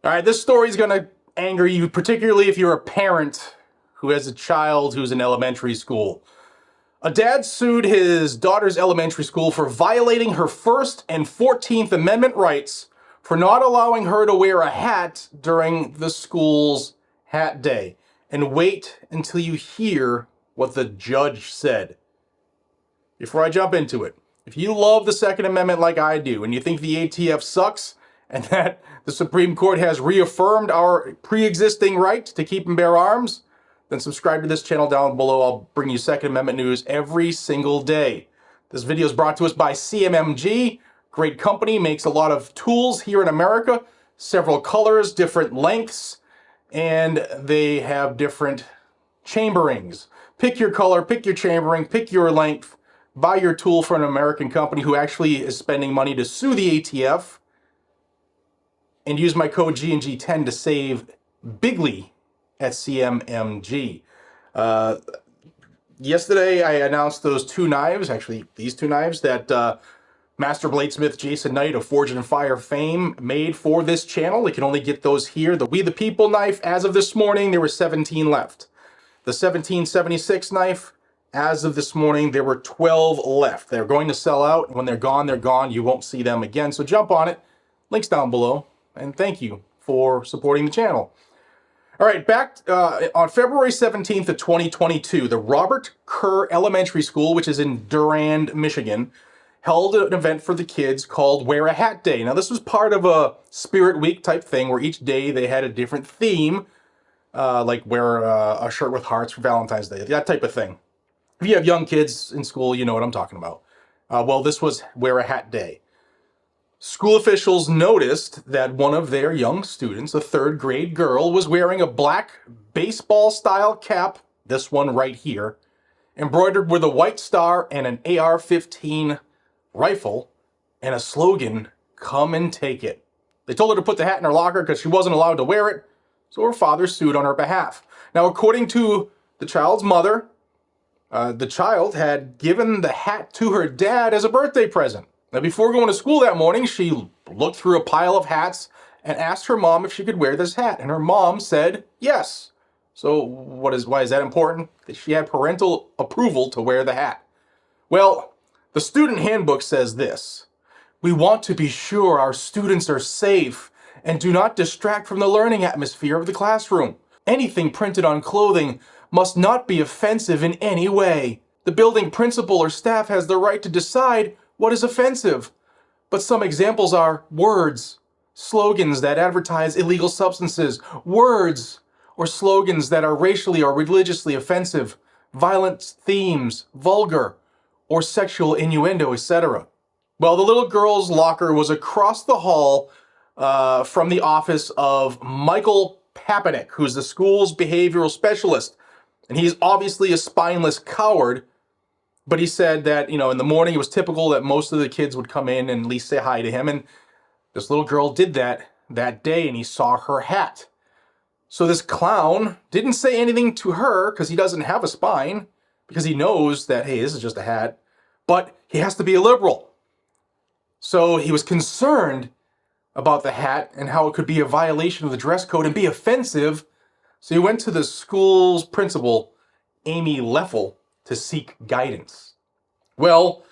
All right, this story is going to anger you, particularly if you're a parent who has a child who's in elementary school. A dad sued his daughter's elementary school for violating her First and 14th Amendment rights for not allowing her to wear a hat during the school's hat day. And wait until you hear what the judge said. Before I jump into it, if you love the Second Amendment like I do, and you think the ATF sucks, and that the Supreme Court has reaffirmed our pre-existing right to keep and bear arms, then subscribe to this channel down below. I'll bring you Second Amendment news every single day. This video is brought to us by CMMG. Great company, makes a lot of tools here in America, several colors, different lengths, and they have different chamberings. Pick your color, pick your chambering, pick your length, buy your tool from an American company who actually is spending money to sue the ATF, and use my code GNG10 to save bigly at CMMG. Yesterday I announced those two knives, actually these two knives, that Master Bladesmith Jason Knight of Forged in Fire fame made for this channel. You can only get those here. The We the People knife, as of this morning, there were 17 left. The 1776 knife, as of this morning, there were 12 left. They're going to sell out, and when they're gone, they're gone. You won't see them again, so jump on it. Links down below, and thank you for supporting the channel. All right, back on February 17th of 2022, the Robert Kerr Elementary School, which is in Durand, Michigan, held an event for the kids called Wear a Hat Day. Now, this was part of a Spirit Week type thing where each day they had a different theme, like wear a shirt with hearts for Valentine's Day, that type of thing. If you have young kids in school, you know what I'm talking about. Well, this was Wear a Hat Day. School officials noticed that one of their young students, a third grade girl, was wearing a black baseball-style cap, this one right here, embroidered with a white star and an AR-15 rifle, and a slogan, "Come and take it." They told her to put the hat in her locker because she wasn't allowed to wear it, so her father sued on her behalf. Now, according to the child's mother, the child had given the hat to her dad as a birthday present. Now, before going to school that morning, she looked through a pile of hats and asked her mom if she could wear this hat, and her mom said yes. So why is that important? She had parental approval to wear the hat. Well, the student handbook says this: "We want to be sure our students are safe and do not distract from the learning atmosphere of the classroom. Anything printed on clothing must not be offensive in any way. The building principal or staff has the right to decide what is offensive, but some examples are words, slogans that advertise illegal substances, words or slogans that are racially or religiously offensive, violent themes, vulgar, or sexual innuendo, etc." Well, the little girl's locker was across the hall from the office of Michael Papanek, who's the school's behavioral specialist. And he's obviously a spineless coward, but he said that, in the morning it was typical that most of the kids would come in and at least say hi to him. And this little girl did that day, and he saw her hat. So this clown didn't say anything to her because he doesn't have a spine, because he knows that, hey, this is just a hat, but he has to be a liberal. So he was concerned about the hat and how it could be a violation of the dress code and be offensive. So he went to the school's principal, Amy Leffel, to seek guidance. Well,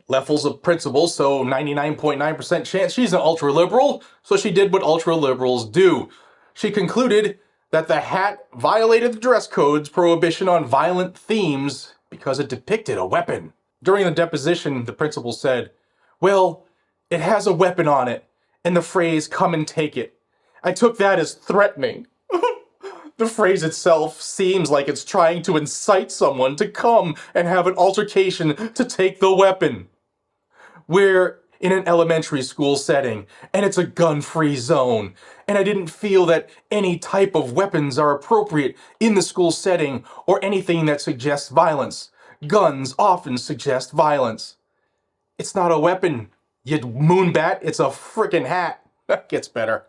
Leffel's a principal, so 99.9% chance she's an ultra-liberal, so she did what ultra-liberals do. She concluded that the hat violated the dress code's prohibition on violent themes because it depicted a weapon. During the deposition, the principal said, "Well, it has a weapon on it, and the phrase, 'come and take it.' I took that as threatening." The phrase itself seems like it's trying to incite someone to come and have an altercation to take the weapon. We're in an elementary school setting, and it's a gun-free zone, and I didn't feel that any type of weapons are appropriate in the school setting or anything that suggests violence. Guns often suggest violence. It's not a weapon, you moonbat, it's a frickin' hat. That gets better.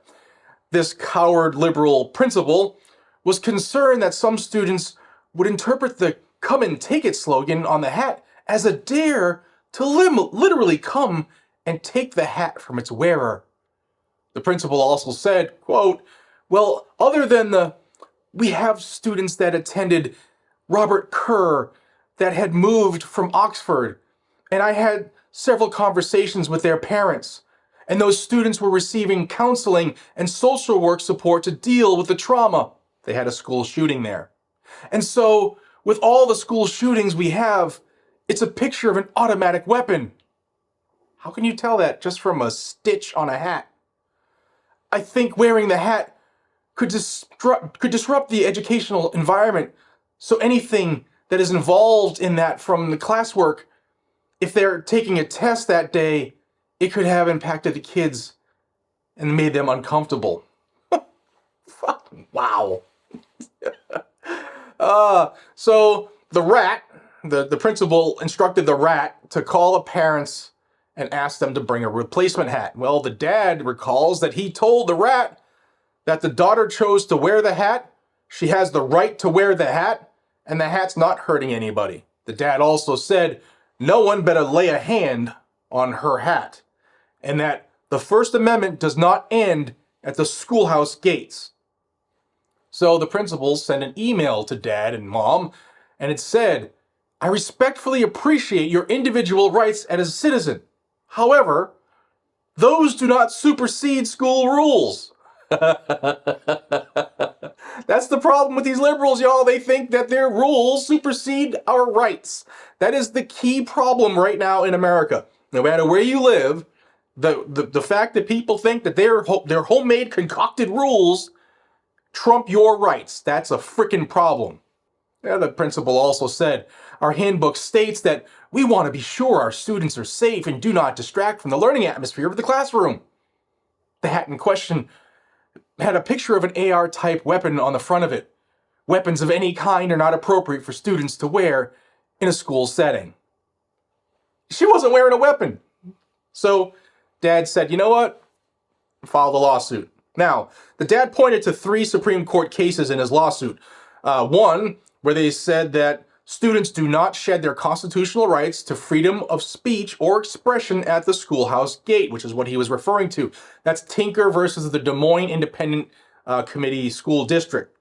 This coward liberal principal was concerned that some students would interpret the "come and take it" slogan on the hat as a dare to literally come and take the hat from its wearer. The principal also said, quote, well, other than we have students that attended Robert Kerr that had moved from Oxford, and I had several conversations with their parents, and those students were receiving counseling and social work support to deal with the trauma. They had a school shooting there. And so, with all the school shootings we have, it's a picture of an automatic weapon. How can you tell that just from a stitch on a hat? I think wearing the hat could disrupt the educational environment. So anything that is involved in that from the classwork, if they're taking a test that day, it could have impacted the kids and made them uncomfortable. Wow. So the rat, the principal instructed the rat to call the parents and ask them to bring a replacement hat. Well, the dad recalls that he told the rat that the daughter chose to wear the hat, she has the right to wear the hat, and the hat's not hurting anybody. The dad also said no one better lay a hand on her hat, and that the First Amendment does not end at the schoolhouse gates. So the principal sent an email to dad and mom, and it said, I respectfully appreciate your individual rights as a citizen. However, those do not supersede school rules. That's the problem with these liberals, y'all. They think that their rules supersede our rights. That is the key problem right now in America. No matter where you live, the fact that people think that their homemade concocted rules trump your rights, that's a freaking problem. Yeah, the principal also said, our handbook states that we want to be sure our students are safe and do not distract from the learning atmosphere of the classroom. The hat in question had a picture of an AR-type weapon on the front of it. Weapons of any kind are not appropriate for students to wear in a school setting. She wasn't wearing a weapon. So dad said, you know what? File the lawsuit. Now, the dad pointed to 3 Supreme Court cases in his lawsuit. One, where they said that students do not shed their constitutional rights to freedom of speech or expression at the schoolhouse gate, which is what he was referring to. That's Tinker versus the Des Moines Independent Committee School District.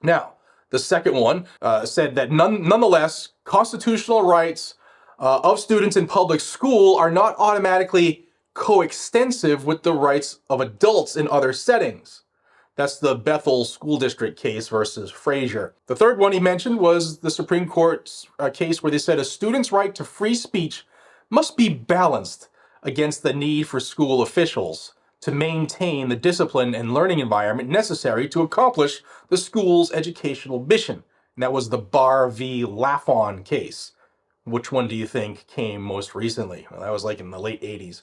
Now, the second one said that nonetheless, constitutional rights of students in public school are not automatically coextensive with the rights of adults in other settings. That's the Bethel School District case versus Frazier. The third one he mentioned was the Supreme Court's case where they said a student's right to free speech must be balanced against the need for school officials to maintain the discipline and learning environment necessary to accomplish the school's educational mission. And that was the Barr v. Lafon case. Which one do you think came most recently? Well, that was like in the late 80s.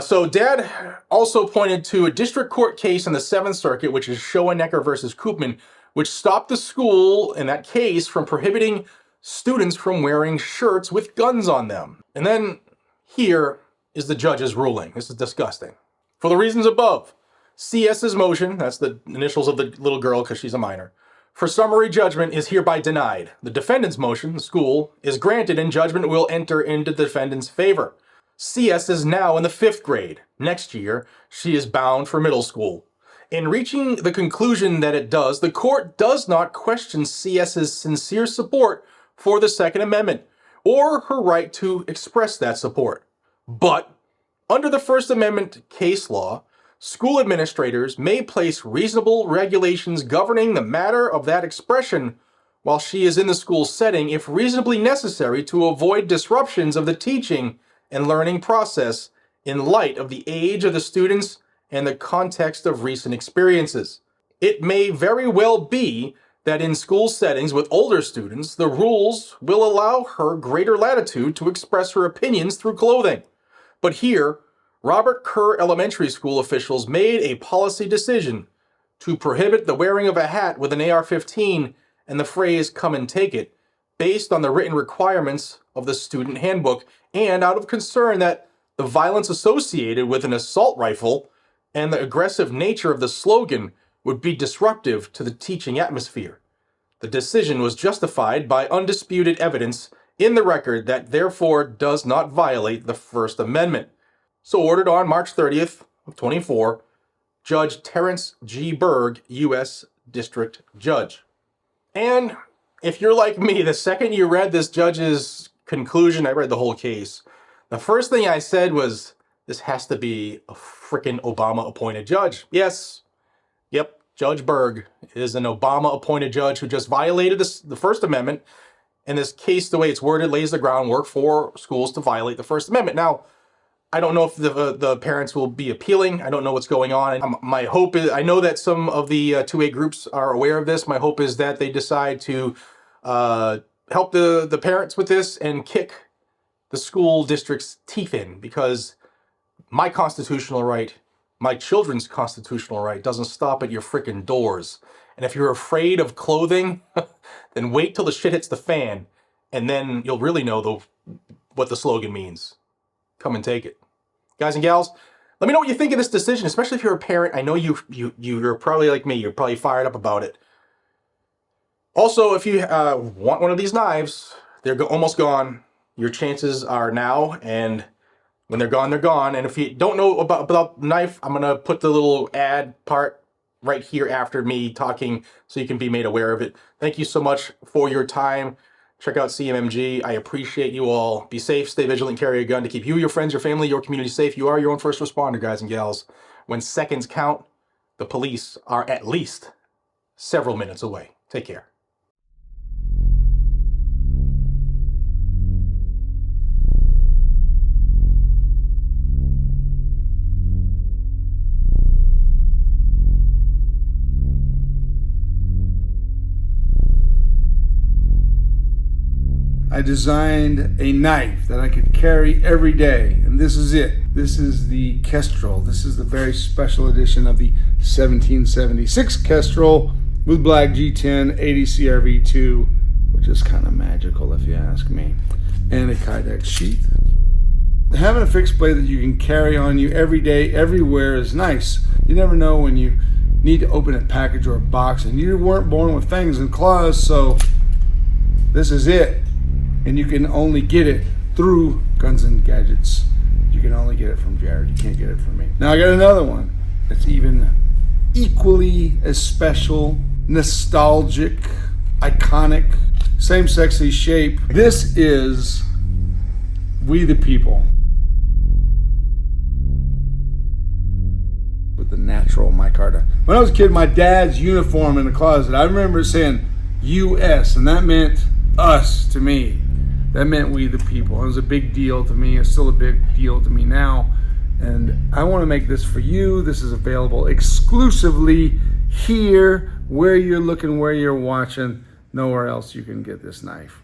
So Dad also pointed to a district court case in the 7th Circuit, which is Schoenecker versus Koopman, which stopped the school in that case from prohibiting students from wearing shirts with guns on them. And then here is the judge's ruling. This is disgusting. For the reasons above, CS's motion, that's the initials of the little girl because she's a minor, for summary judgment is hereby denied. The defendant's motion, the school, is granted and judgment will enter into the defendant's favor. CS is now in the 5th grade. Next year, she is bound for middle school. In reaching the conclusion that it does, the court does not question CS's sincere support for the Second Amendment or her right to express that support. But, under the First Amendment case law, school administrators may place reasonable regulations governing the matter of that expression while she is in the school setting if reasonably necessary to avoid disruptions of the teaching and learning process in light of the age of the students and the context of recent experiences. It may very well be that in school settings with older students, the rules will allow her greater latitude to express her opinions through clothing. But here, Robert Kerr Elementary School officials made a policy decision to prohibit the wearing of a hat with an AR-15 and the phrase "come and take it" based on the written requirements of the student handbook and out of concern that the violence associated with an assault rifle and the aggressive nature of the slogan would be disruptive to the teaching atmosphere. The decision was justified by undisputed evidence in the record that therefore does not violate the First Amendment. So ordered on March 30th, 24, Judge Terrence G. Berg, U.S. District Judge. And if you're like me, the second you read this judge's conclusion, I read the whole case. The first thing I said was, this has to be a freaking Obama-appointed judge. Yes. Yep. Judge Berg is an Obama-appointed judge who just violated the First Amendment. And this case, the way it's worded, lays the groundwork for schools to violate the First Amendment. Now, I don't know if the parents will be appealing. I don't know what's going on. My hope is, I know that some of the 2A groups are aware of this. My hope is that they decide to help the parents with this and kick the school district's teeth in, because my constitutional right, my children's constitutional right, doesn't stop at your freaking doors. And if you're afraid of clothing, then wait till the shit hits the fan, and then you'll really know what the slogan means. Come and take it. Guys and gals, let me know what you think of this decision, especially if you're a parent. I know you're probably like me. You're probably fired up about it. Also, if you want one of these knives, they're almost gone. Your chances are now, and when they're gone, they're gone. And if you don't know about the knife, I'm going to put the little ad part right here after me talking so you can be made aware of it. Thank you so much for your time. Check out CMMG. I appreciate you all. Be safe, stay vigilant, carry a gun to keep you, your friends, your family, your community safe. You are your own first responder, guys and gals. When seconds count, the police are at least several minutes away. Take care. I designed a knife that I could carry every day, and this is it. This is the Kestrel. This is the very special edition of the 1776 Kestrel with black G10 80 CRV2, which is kind of magical if you ask me, and a Kydex sheath. Having a fixed blade that you can carry on you every day, everywhere is nice. You never know when you need to open a package or a box, and you weren't born with fangs and claws, so this is it. And you can only get it through Guns and Gadgets. You can only get it from Jared. You can't get it from me. Now I got another one that's even equally as special, nostalgic, iconic, same sexy shape. This is We the People with the natural micarta. When I was a kid, my dad's uniform in the closet, I remember saying US, and that meant us to me. That meant We the People. It was a big deal to me. It's still a big deal to me now. And I want to make this for you. This is available exclusively here, where you're looking, where you're watching. Nowhere else you can get this knife.